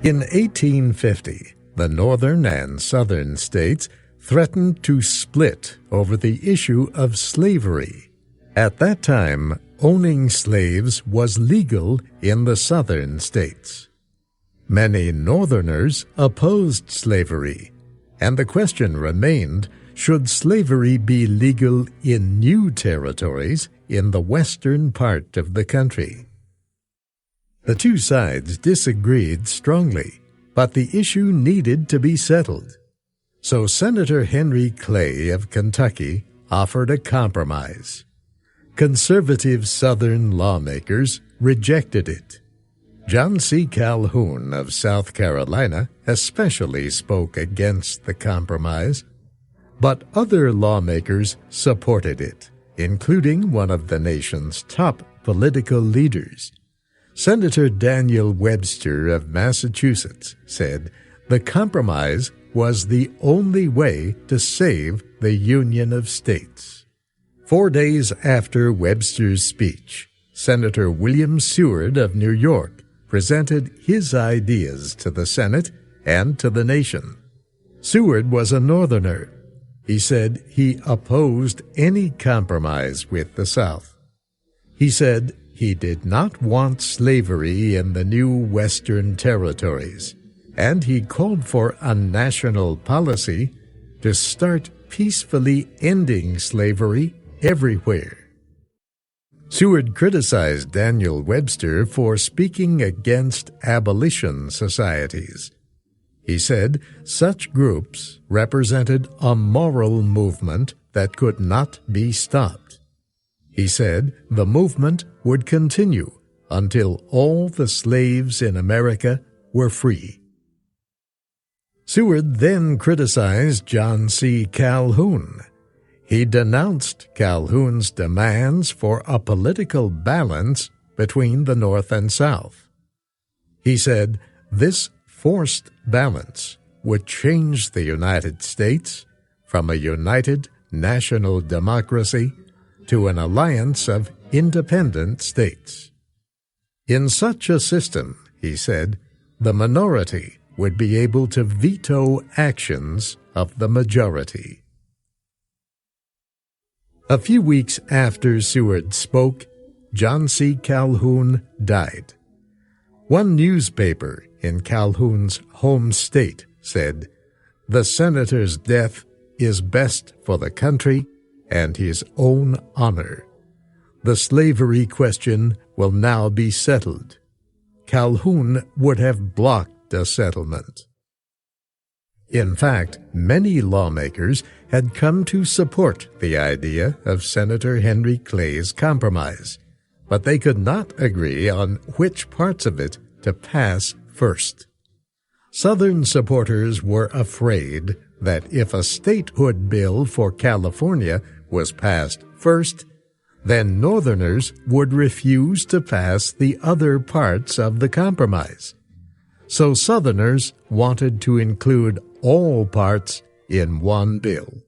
In 1850, the northern and southern states threatened to split over the issue of slavery. At that time, owning slaves was legal in the southern states. Many northerners opposed slavery, and the question remained, should slavery be legal in new territories in the western part of the country? The two sides disagreed strongly, but the issue needed to be settled. So Senator Henry Clay of Kentucky offered a compromise. Conservative Southern lawmakers rejected it. John C. Calhoun of South Carolina especially spoke against the compromise, but other lawmakers supported it, including one of the nation's top political leaders. Senator Daniel Webster of Massachusetts said the compromise was the only way to save the Union of States. 4 days after Webster's speech, Senator William Seward of New York presented his ideas to the Senate and to the nation. Seward was a Northerner. He said he opposed any compromise with the South. He said he did not want slavery in the new Western territories, and he called for a national policy to start peacefully ending slavery everywhere. Seward criticized Daniel Webster for speaking against abolition societies. He said such groups represented a moral movement that could not be stopped. He said the movement would continue until all the slaves in America were free. Seward then criticized John C. Calhoun. He denounced Calhoun's demands for a political balance between the North and South. He said this forced balance would change the United States from a united national democracy to an alliance of independent states. In such a system, he said, the minority would be able to veto actions of the majority. A few weeks after Seward spoke, John C. Calhoun died. One newspaper in Calhoun's home state said, "The senator's death is best for the country and his own honor. The slavery question will now be settled." Calhoun would have blocked a settlement. In fact, many lawmakers had come to support the idea of Senator Henry Clay's compromise, but they could not agree on which parts of it to pass first. Southern supporters were afraid that if a statehood bill for California was passed first, then Northerners would refuse to pass the other parts of the compromise. So Southerners wanted to include all parts in one bill.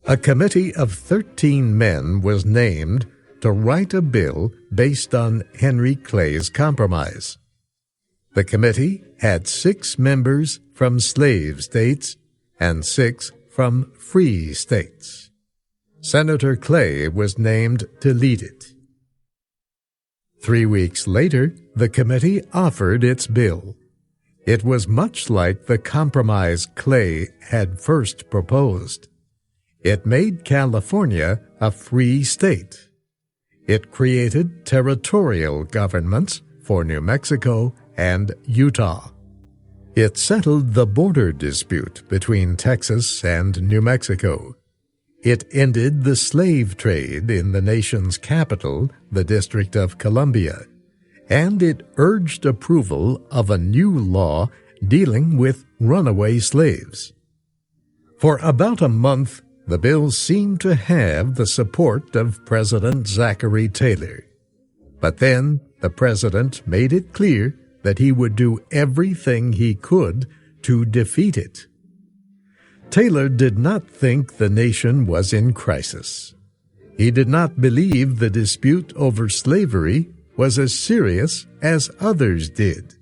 A committee of 13 men was named to write a bill based on Henry Clay's compromise. The committee had 6 members from slave states and 6 from free states. Senator Clay was named to lead it. 3 weeks later, the committee offered its bill. It was much like the compromise Clay had first proposed. It made California a free state. It created territorial governments for New Mexico and Utah. It settled the border dispute between Texas and New Mexico. It ended the slave trade in the nation's capital, the District of Columbia, and it urged approval of a new law dealing with runaway slaves. For about a month, the bill seemed to have the support of President Zachary Taylor. But then the president made it clear that he would do everything he could to defeat it. Taylor did not think the nation was in crisis. He did not believe the dispute over slavery was as serious as others did.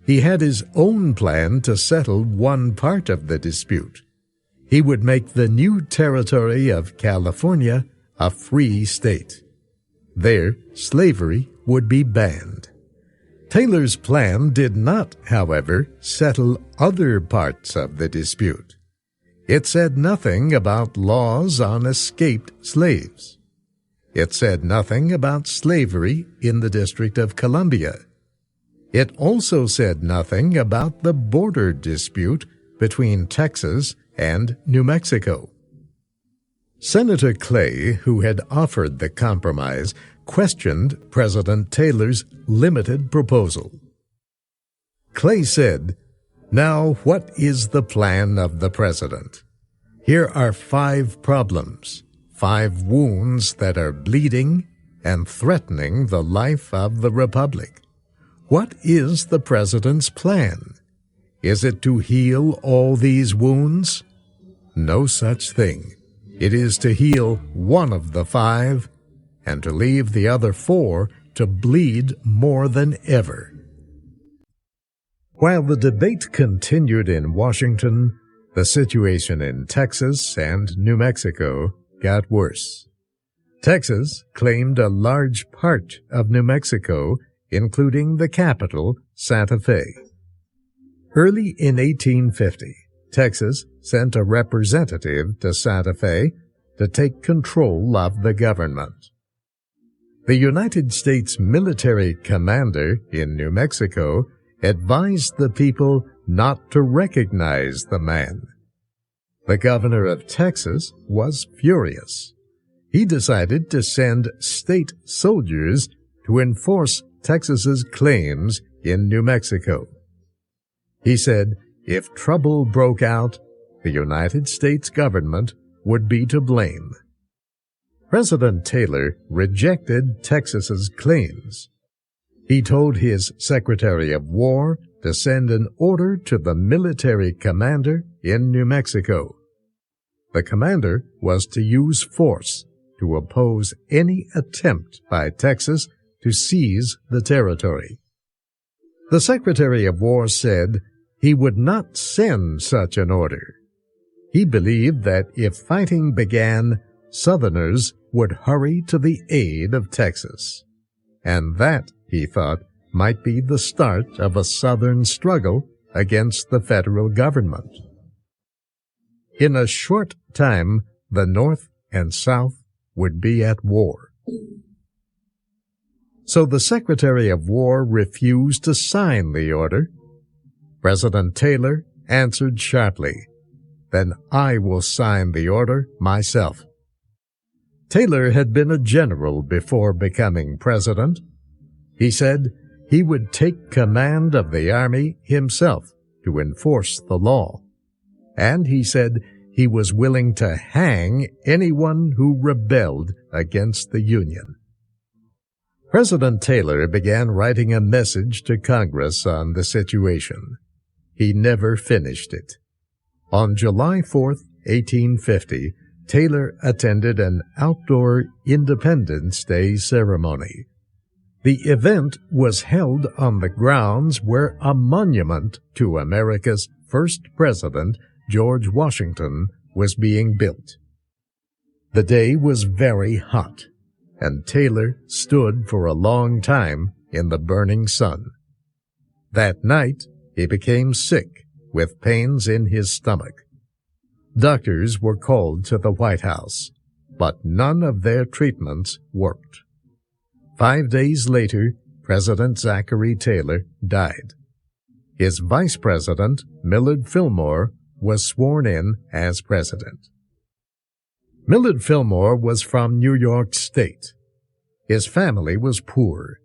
He had his own plan to settle one part of the dispute. He would make the new territory of California a free state. There, slavery would be banned. Taylor's plan did not, however, settle other parts of the dispute. It said nothing about laws on escaped slaves. It said nothing about slavery in the District of Columbia. It also said nothing about the border dispute between Texas and New Mexico. Senator Clay, who had offered the compromise, questioned President Taylor's limited proposal. Clay said, "Now, what is the plan of the president? Here are 5 problems, 5 wounds that are bleeding and threatening the life of the republic. What is the president's plan? Is it to heal all these wounds? No such thing. It is to heal one of the 5 and to leave the other 4 to bleed more than ever." While the debate continued in Washington, the situation in Texas and New Mexico got worse. Texas claimed a large part of New Mexico, including the capital, Santa Fe. Early in 1850, Texas sent a representative to Santa Fe to take control of the government. The United States military commander in New Mexico advised the people not to recognize the man. The governor of Texas was furious. He decided to send state soldiers to enforce Texas's claims in New Mexico. He said if trouble broke out, the United States government would be to blame. President Taylor rejected Texas's claims. He told his Secretary of War to send an order to the military commander in New Mexico. The commander was to use force to oppose any attempt by Texas to seize the territory. The Secretary of War said he would not send such an order. He believed that if fighting began, Southerners would hurry to the aid of Texas, and that, he thought, might be the start of a Southern struggle against the federal government. In a short time, the North and South would be at war. So the Secretary of War refused to sign the order. President Taylor answered sharply, "Then I will sign the order myself." Taylor had been a general before becoming president. He said he would take command of the army himself to enforce the law, and he said he was willing to hang anyone who rebelled against the Union. President Taylor began writing a message to Congress on the situation. He never finished it. On July 4, 1850, Taylor attended an outdoor Independence Day ceremony. The event was held on the grounds where a monument to America's first president, George Washington, was being built. The day was very hot, and Taylor stood for a long time in the burning sun. That night, he became sick with pains in his stomach. Doctors were called to the White House, but none of their treatments worked. 5 days later, President Zachary Taylor died. His vice president, Millard Fillmore, was sworn in as president. Millard Fillmore was from New York State. His family was poor.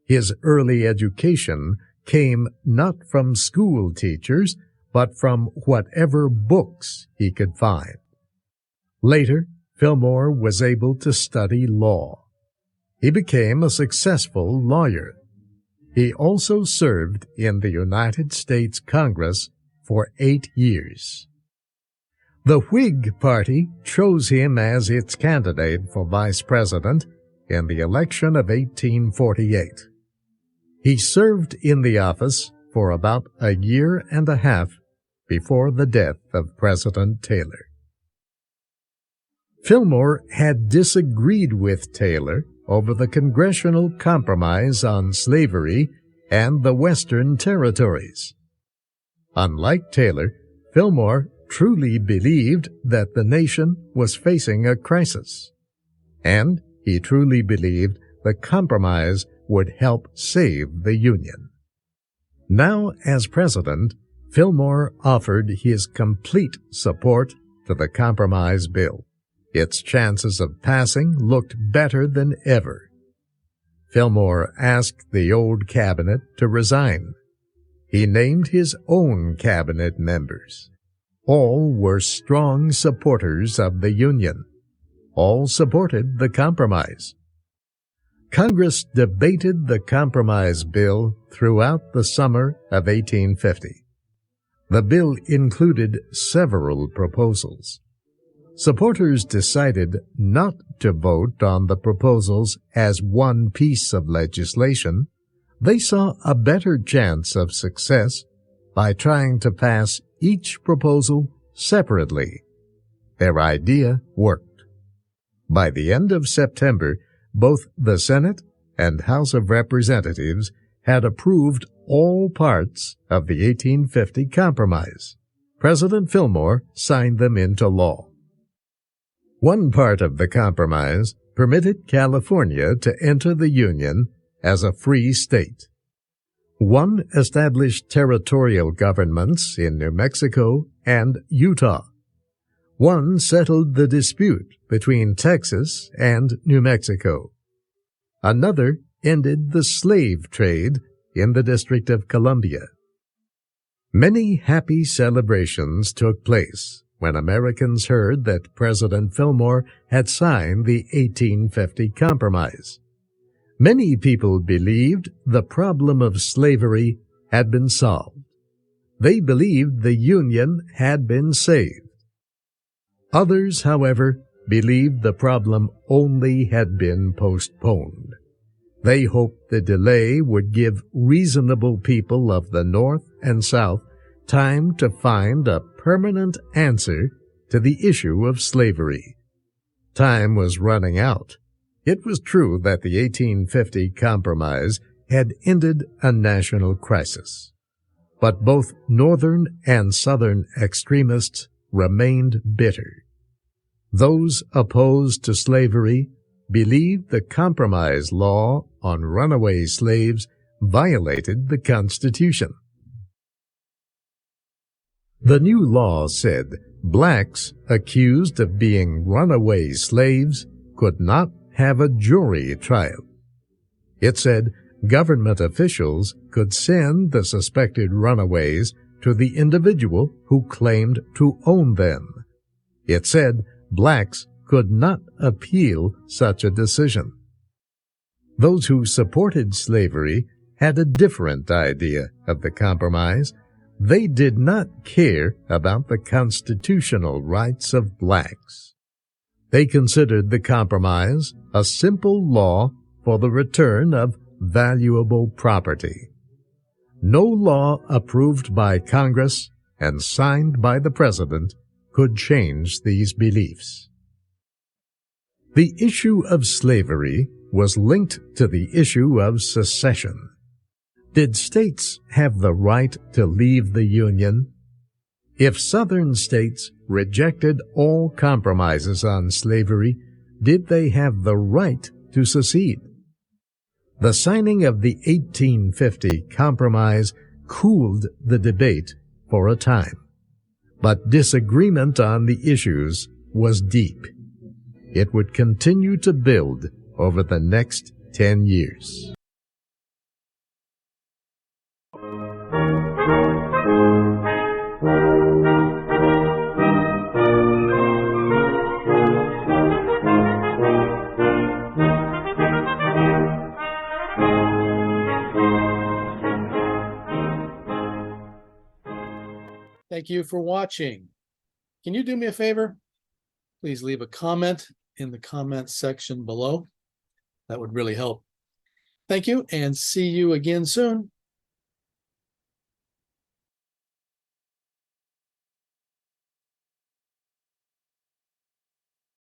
His early education came not from school teachers, but from whatever books he could find. Later, Fillmore was able to study law. He became a successful lawyer. He also served in the United States Congress for 8 years. The Whig Party chose him as its candidate for vice president in the election of 1848. He served in the office for about a year and a half before the death of President Taylor. Fillmore had disagreed with Taylor over the Congressional Compromise on slavery and the Western Territories. Unlike Taylor, Fillmore truly believed that the nation was facing a crisis, and he truly believed the compromise would help save the Union. Now, as president, Fillmore offered his complete support to the compromise bill. Its chances of passing looked better than ever. Fillmore asked the old cabinet to resign. He named his own cabinet members. All were strong supporters of the Union. All supported the compromise. Congress debated the compromise bill throughout the summer of 1850. The bill included several proposals. Supporters decided not to vote on the proposals as one piece of legislation. They saw a better chance of success by trying to pass each proposal separately. Their idea worked. By the end of September, both the Senate and House of Representatives had approved all parts of the 1850 Compromise. President Fillmore signed them into law. One part of the compromise permitted California to enter the Union as a free state. One established territorial governments in New Mexico and Utah. One settled the dispute between Texas and New Mexico. Another ended the slave trade in the District of Columbia. Many happy celebrations took place when Americans heard that President Fillmore had signed the 1850 Compromise. Many people believed the problem of slavery had been solved. They believed the Union had been saved. Others, however, believed the problem only had been postponed. They hoped the delay would give reasonable people of the North and South time to find a permanent answer to the issue of slavery. Time was running out. It was true that the 1850 Compromise had ended a national crisis, but both Northern and Southern extremists remained bitter. Those opposed to slavery believed the Compromise law on runaway slaves violated the Constitution. The new law said blacks accused of being runaway slaves could not have a jury trial. It said government officials could send the suspected runaways to the individual who claimed to own them. It said blacks could not appeal such a decision. Those who supported slavery had a different idea of the compromise. They did not care about the constitutional rights of blacks. They considered the compromise a simple law for the return of valuable property. No law approved by Congress and signed by the President could change these beliefs. The issue of slavery was linked to the issue of secession. Did states have the right to leave the Union? If Southern states rejected all compromises on slavery, did they have the right to secede? The signing of the 1850 Compromise cooled the debate for a time, but disagreement on the issues was deep. It would continue to build over the next 10 years. Thank you for watching. can you do me a favor? Please leave a comment in the comment section below. That would really help. Thank you, and see you again soon.